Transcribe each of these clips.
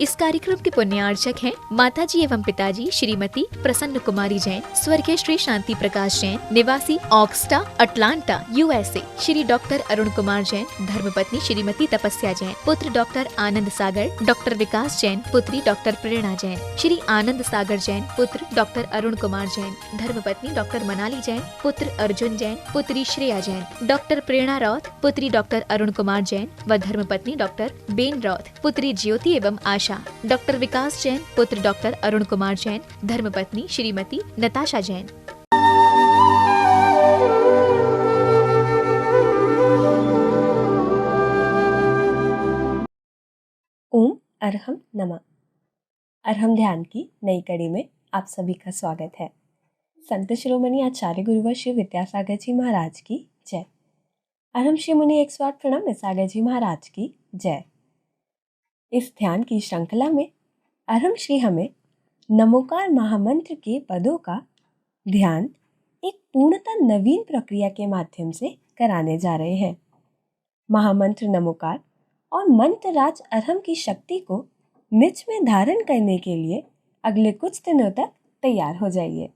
इस कार्यक्रम के पुण्यार्चक हैं माताजी एवं पिताजी श्रीमती प्रसन्न कुमारी जैन, स्वर्गीय श्री शांति प्रकाश जैन, निवासी ऑक्स्टा, Atlanta, USA। Shri doctor Arun Kumar Jain, धर्मपत्नी श्रीमती तपस्या जैन, पुत्र डॉक्टर आनंद सागर, डॉक्टर विकास जैन, पुत्री डॉक्टर प्रेरणा जैन। श्री आनंद सागर जैन, पुत्र डॉक्टर अरुण कुमार जैन, धर्मपत्नी डॉक्टर मनाली जैन, पुत्र अर्जुन जैन, पुत्री श्रेया जैन, डॉक्टर प्रेरणा रौथ, पुत्री डॉक्टर अरुण कुमार जैन व धर्मपत्नी डॉक्टर बेन रौथ, पुत्री ज्योति एवं आशा, डॉक्टर विकास जैन, पुत्र डॉक्टर अरुण कुमार जैन, धर्मपत्नी श्रीमती नताशा जैन। ओम अरहम नमः। अरहम ध्यान की नई कड़ी में आप सभी का स्वागत है। संत शिरोमणि आचार्य गुरुवर श्री विद्यासागर जी महाराज की जय। अरहम श्री मुनि 108 प्रणाम सागर जी महाराज की जय। इस ध्यान की श्रृंखला में अरहम श्री हमें नमोकार महामंत्र के पदों का ध्यान एक पूर्णतः नवीन प्रक्रिया के माध्यम से कराने जा रहे हैं। महामंत्र नमोकार और मंत्रराज अरहम की शक्ति को निज में धारण करने के लिए अगले कुछ दिनों तक तैयार हो जाइए।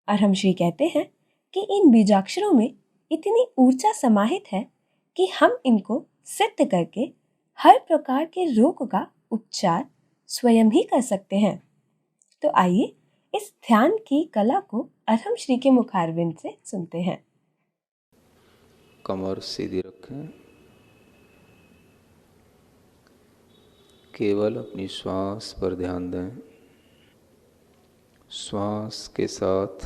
अरहम श्री कहते हैं कि इन बीजाक्षरों में इतनी ऊर्जा समाहित है कि हम इनको सिद्ध करके हर प्रकार के रोग का उपचार स्वयं ही कर सकते हैं। तो आइए इस ध्यान की कला को अरहम श्री के मुखारविंद से सुनते हैं। कमर सीधी रखें, केवल अपनी श्वास पर ध्यान दें। श्वास के साथ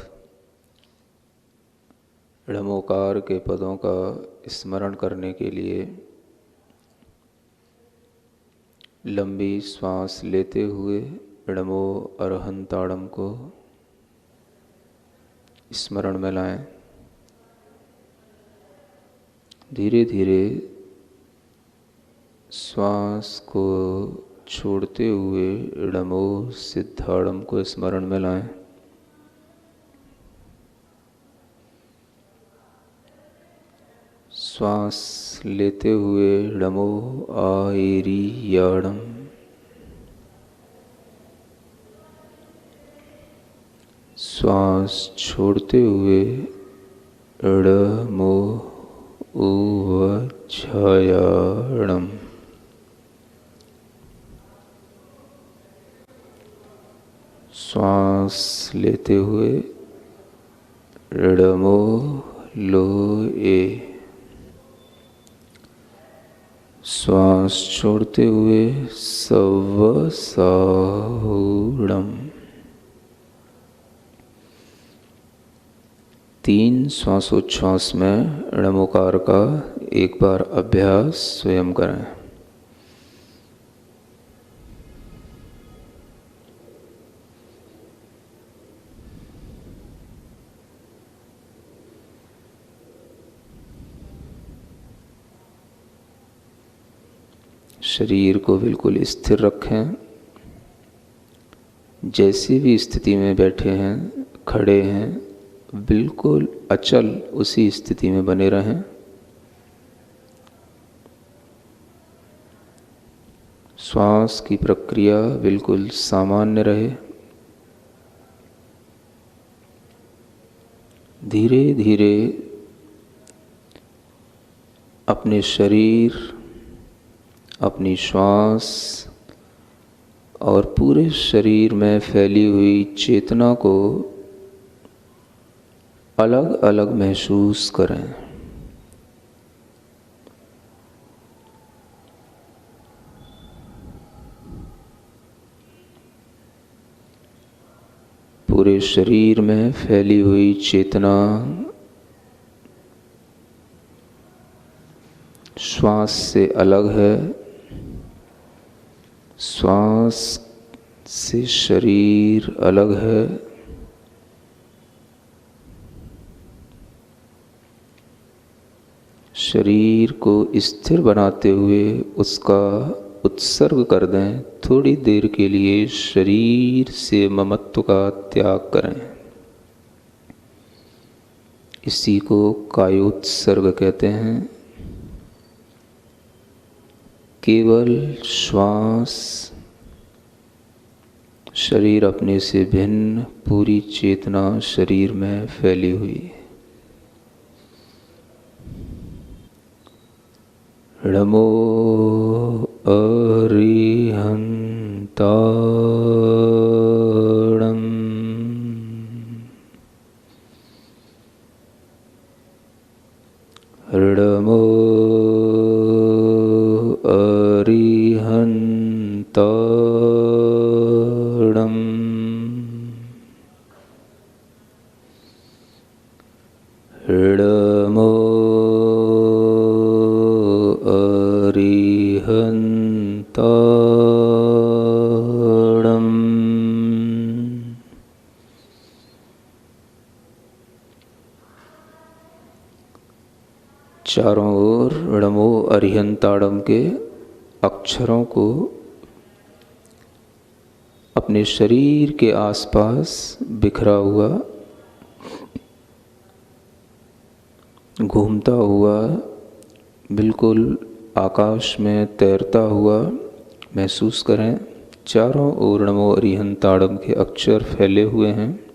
णमोकार के पदों का स्मरण करने के लिए लंबी श्वास लेते हुए णमो अरहंताड़म को स्मरण में लाएं। धीरे धीरे श्वास को छोड़ते हुए णमो सिद्धाड़म को स्मरण में लाएं। श्वास लेते हुए णमो आयरीयाणम, श्वास छोड़ते हुए णमो उवज्झायाणम। श्वास लेते हुए णमो लोए, श्वास छोड़ते हुए सव्वसाहुणम। 3 श्वासोच्छ्वास में णमोकार का एक बार अभ्यास स्वयं करें। शरीर को बिल्कुल स्थिर रखें। जैसी भी स्थिति में बैठे हैं, खड़े हैं, बिल्कुल अचल उसी स्थिति में बने रहें। श्वास की प्रक्रिया बिल्कुल सामान्य रहे। धीरे धीरे अपने शरीर, अपनी श्वास और पूरे शरीर में फैली हुई चेतना को अलग अलग महसूस करें। पूरे शरीर में फैली हुई चेतना श्वास से अलग है। श्वास से शरीर अलग है। शरीर को स्थिर बनाते हुए उसका उत्सर्ग कर दें। थोड़ी देर के लिए शरीर से ममत्व का त्याग करें। इसी को कायोत्सर्ग कहते हैं। केवल श्वास शरीर अपने से भिन्न, पूरी चेतना शरीर में फैली हुई। नमो अरिहंताणं। नमो अरिहंताणं। नमो अरिहंताणं। चारों ओर नमो अरिहंताणं के अक्षरों को अपने शरीर के आसपास बिखरा हुआ, घूमता हुआ, बिल्कुल आकाश में तैरता हुआ महसूस करें। चारों ओर नमो अरिहंताणं के अक्षर फैले हुए हैं।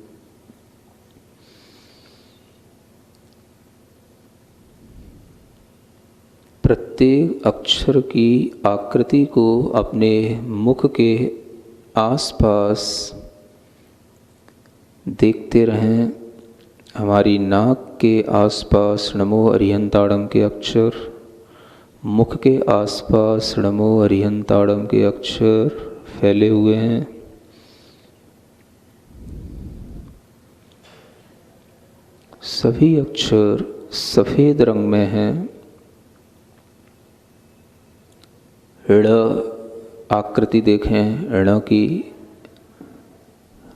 प्रत्येक अक्षर की आकृति को अपने मुख के आसपास देखते रहें। हमारी नाक के आसपास नमो अरिहंताणं के अक्षर, मुख के आसपास नमो अरिहंताणं के अक्षर फैले हुए हैं। सभी अक्षर सफ़ेद रंग में हैं। ण आकृति देखें ण की,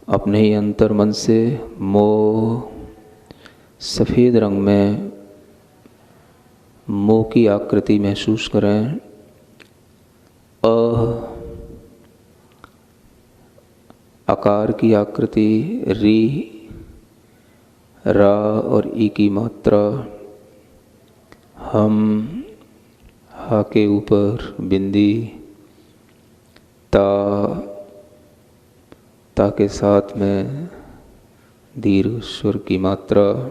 अपने ही अंतर मन से मोह सफ़ेद रंग में मोह की आकृति महसूस करें। आकार की आकृति, री, रा और ई की मात्रा, हम, हा के ऊपर बिंदी, ता के साथ में दीर्घ स्वर की मात्रा,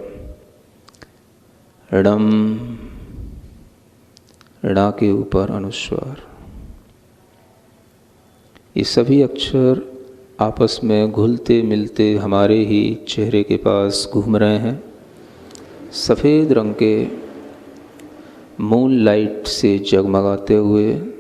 णम, णा के ऊपर अनुस्वार। ये सभी अक्षर आपस में घुलते मिलते हमारे ही चेहरे के पास घूम रहे हैं। सफ़ेद रंग के मून लाइट से जगमगाते हुए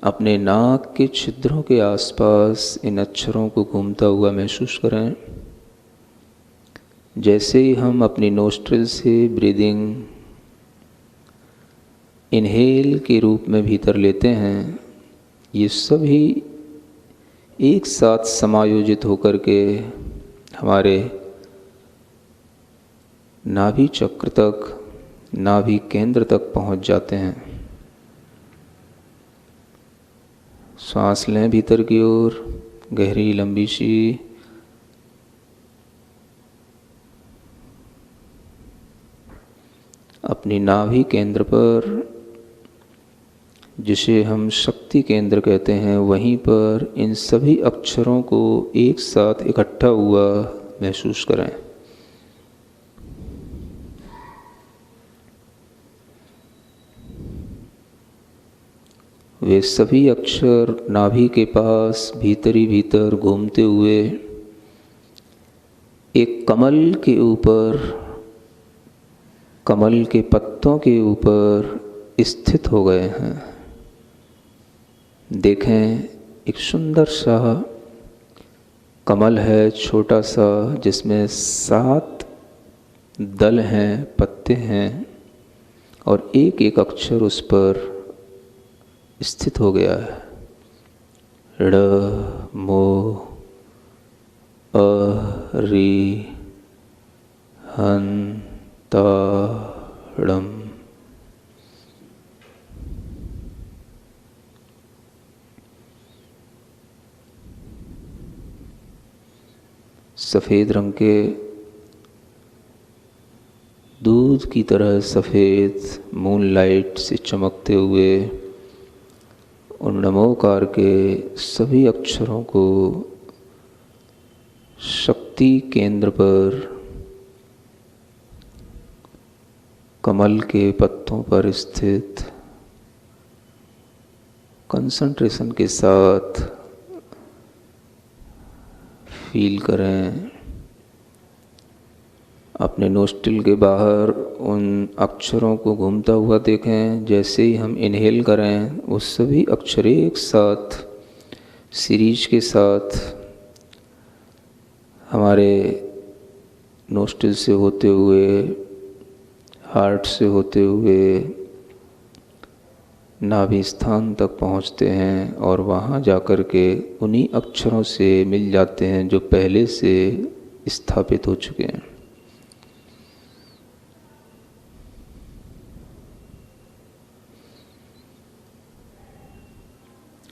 अपने नाक के छिद्रों के आसपास इन अक्षरों को घूमता हुआ महसूस करें। जैसे ही हम अपनी नोस्ट्रिल से ब्रीदिंग इनहेल के रूप में भीतर लेते हैं, ये सभी एक साथ समायोजित होकर के हमारे नाभि चक्र तक, नाभि केंद्र तक पहुंच जाते हैं। सांस लें भीतर की ओर, गहरी लंबी सी। अपनी नाभि केंद्र पर, जिसे हम शक्ति केंद्र कहते हैं, वहीं पर इन सभी अक्षरों को एक साथ इकट्ठा हुआ महसूस करें। वे सभी अक्षर नाभि के पास भीतर ही भीतर घूमते हुए एक कमल के ऊपर, कमल के पत्तों के ऊपर स्थित हो गए हैं। देखें, एक सुंदर सा कमल है, छोटा सा, जिसमें 7 दल हैं, पत्ते हैं, और एक एक अक्षर उस पर स्थित हो गया है। ड़, मो, अ, री, हन, ता, ड़म। सफ़ेद रंग के दूध की तरह सफ़ेद मूनलाइट से चमकते हुए उन नमोकार के सभी अक्षरों को शक्ति केंद्र पर कमल के पत्तों पर स्थित कंसंट्रेशन के साथ फील करें। अपने नोस्ट्रिल के बाहर उन अक्षरों को घूमता हुआ देखें। जैसे ही हम इनहेल करें वो सभी अक्षर एक साथ सीरीज के साथ हमारे नोस्ट्रिल से होते हुए, हार्ट से होते हुए नाभि स्थान तक पहुंचते हैं और वहां जाकर के उन्हीं अक्षरों से मिल जाते हैं जो पहले से स्थापित हो चुके हैं।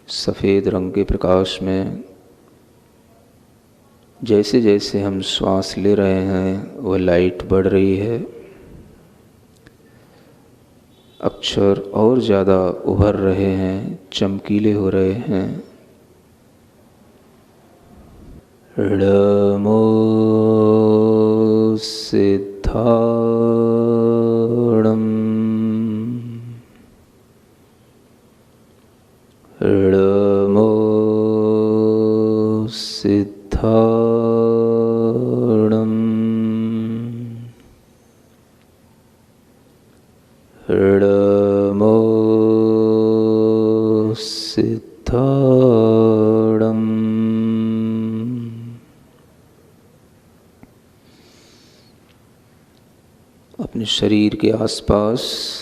सफ़ेद रंग के प्रकाश में जैसे जैसे हम श्वास ले रहे हैं वह लाइट बढ़ रही है, अक्षर और ज़्यादा उभर रहे हैं, चमकीले हो रहे हैं। णमो सिद्धाणम्, णमो सिद्धाणम्, णमो सिद्धाणम्। अपने शरीर के आसपास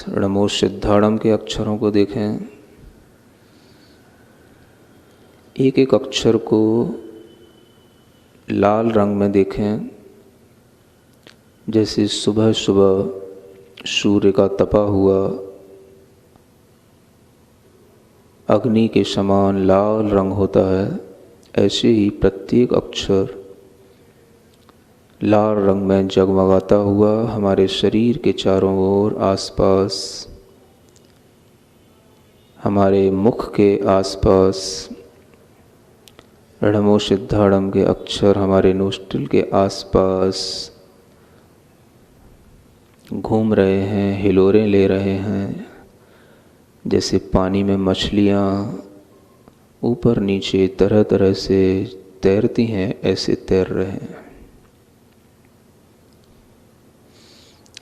णमो सिद्धाणम् के अक्षरों को देखें। एक एक अक्षर को लाल रंग में देखें, जैसे सुबह सुबह सूर्य का तपा हुआ अग्नि के समान लाल रंग होता है, ऐसे ही प्रत्येक अक्षर लाल रंग में जगमगाता हुआ हमारे शरीर के चारों ओर, आसपास, हमारे मुख के आसपास णमो सिद्धाणम् के अक्षर हमारे नोस्ट्रिल के आसपास घूम रहे हैं, हिलोरें ले रहे हैं। जैसे पानी में मछलियाँ ऊपर नीचे तरह तरह से तैरती हैं, ऐसे तैर रहे हैं।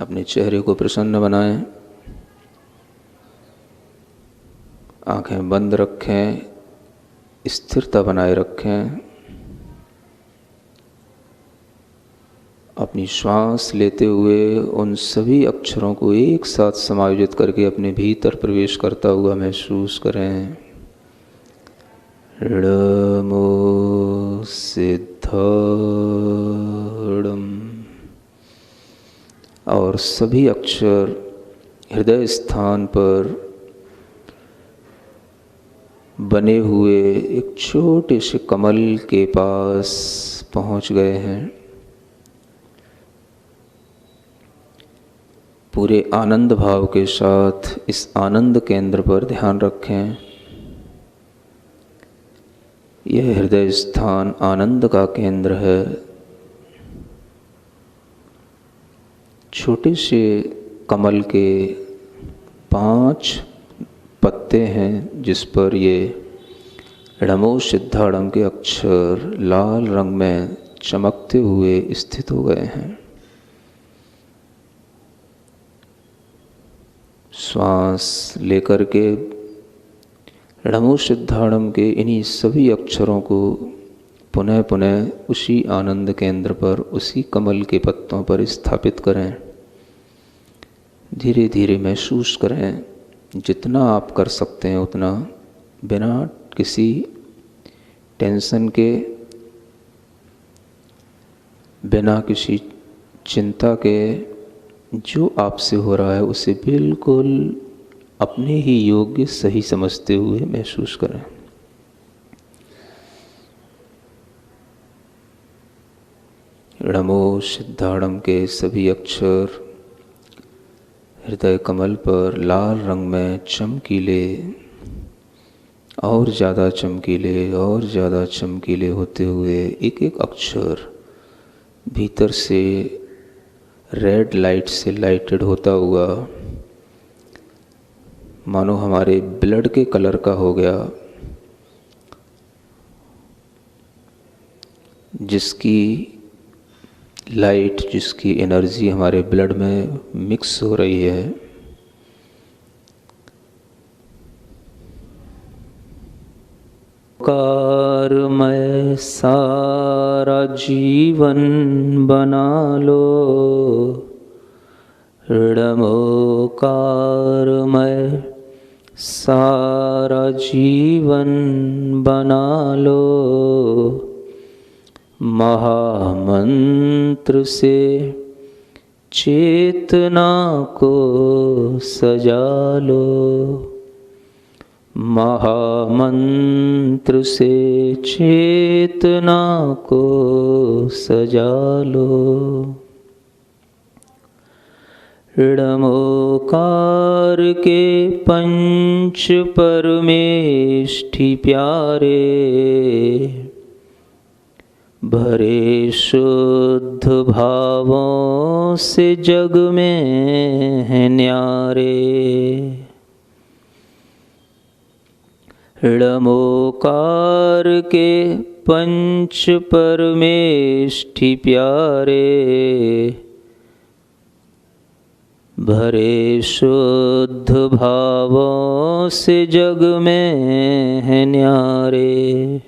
अपने चेहरे को प्रसन्न बनाएं, आंखें बंद रखें, स्थिरता बनाए रखें। अपनी श्वास लेते हुए उन सभी अक्षरों को एक साथ समायोजित करके अपने भीतर प्रवेश करता हुआ महसूस करें। णमो सिद्धाणम्। और सभी अक्षर हृदय स्थान पर बने हुए एक छोटे से कमल के पास पहुंच गए हैं। पूरे आनंद भाव के साथ इस आनंद केंद्र पर ध्यान रखें। यह हृदय स्थान आनंद का केंद्र है। छोटे से कमल के 5 पत्ते हैं जिस पर ये णमो सिद्धाणम् के अक्षर लाल रंग में चमकते हुए स्थित हो गए हैं। श्वास लेकर के णमो सिद्धाणम् के इन्हीं सभी अक्षरों को पुनः पुनः उसी आनंद केंद्र पर, उसी कमल के पत्तों पर स्थापित करें। धीरे धीरे महसूस करें, जितना आप कर सकते हैं उतना, बिना किसी टेंशन के, बिना किसी चिंता के, जो आपसे हो रहा है उसे बिल्कुल अपने ही योग्य सही समझते हुए महसूस करें। णमो सिद्धाणम् के सभी अक्षर हृदय कमल पर लाल रंग में चमकीले, और ज़्यादा चमकीले और ज़्यादा चमकीले होते हुए एक एक अक्षर भीतर से रेड लाइट से लाइटेड होता हुआ मानो हमारे ब्लड के कलर का हो गया, जिसकी लाइट, जिसकी एनर्जी हमारे ब्लड में मिक्स हो रही है। कारमय सारा जीवन बना लो, कारमय सारा जीवन बना लो, महामंत्र से चेतना को सजा लो, महामंत्र से चेतना को सजा लो। ऋणमोकार के पंच परमेष्ठि प्यारे, भरे शुद्ध भावों से जग में हैं न्यारे। ऋणमोकार के पंच परमेष्ठि प्यारे, भरे शुद्ध भावों से जग में हैं न्यारे।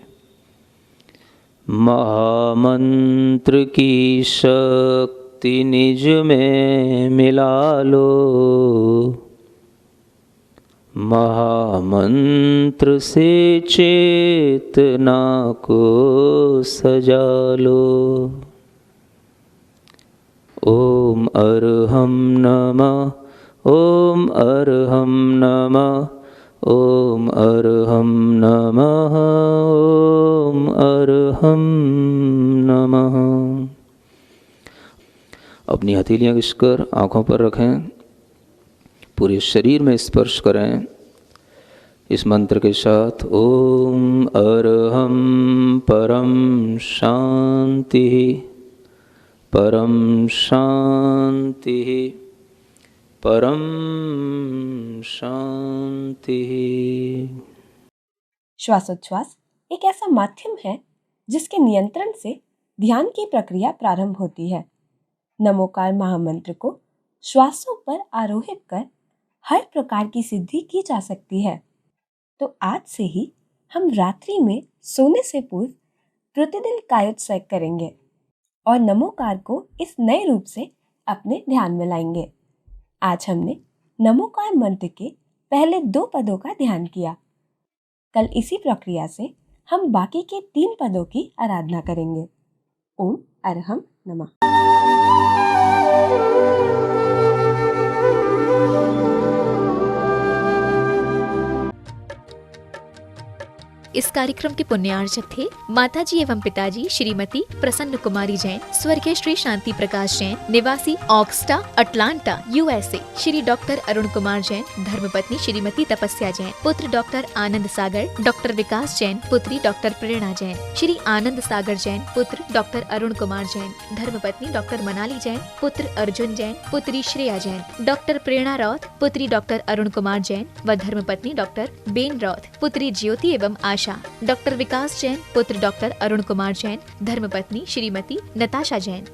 महामंत्र की शक्ति निज में मिला लो, महामंत्र से चेतना को सजा लो। ओम अर्हं नमः, ओम अर्हं नमः, ओम अर्हं नमः, ओम अर्हं नमः। अपनी हथेलियाँ घिसकर आँखों पर रखें, पूरे शरीर में स्पर्श करें इस मंत्र के साथ। ओम अर्हं परम शांति, परम शांति, परम शांति। श्वासोच्छ्वास एक ऐसा माध्यम है जिसके नियंत्रण से ध्यान की प्रक्रिया प्रारंभ होती है। नमोकार महामंत्र को श्वासों पर आरोहित कर हर प्रकार की सिद्धि की जा सकती है। तो आज से ही हम रात्रि में सोने से पूर्व प्रतिदिन कायोत्सर्ग करेंगे और नमोकार को इस नए रूप से अपने ध्यान में लाएंगे। आज हमने नमोकार मंत्र के पहले 2 पदों का ध्यान किया। कल इसी प्रक्रिया से हम बाकी के 3 पदों की आराधना करेंगे। ओम अर्हं नमः। इस कार्यक्रम के पुण्यार्चक थे माताजी एवं पिताजी श्रीमती प्रसन्न कुमारी जैन, स्वर्गीय श्री शांति प्रकाश जैन, निवासी ऑक्स्टा, Atlanta, USA. Shri doctor Arun Kumar Jain, धर्मपत्नी श्रीमती तपस्या जैन, पुत्र डॉक्टर आनंद सागर, डॉक्टर विकास जैन, पुत्री डॉक्टर प्रेरणा जैन। श्री आनंद सागर जैन, पुत्र डॉक्टर अरुण कुमार जैन, धर्मपत्नी डॉक्टर मनाली जैन, पुत्र अर्जुन जैन, पुत्री श्रेया जैन। डॉक्टर प्रेरणा रौथ, पुत्री डॉक्टर अरुण कुमार जैन व धर्मपत्नी डॉक्टर बेन रौथ, पुत्री ज्योति एवं आशा। डॉक्टर विकास जैन, पुत्र डॉक्टर अरुण कुमार जैन, धर्मपत्नी श्रीमती नताशा जैन।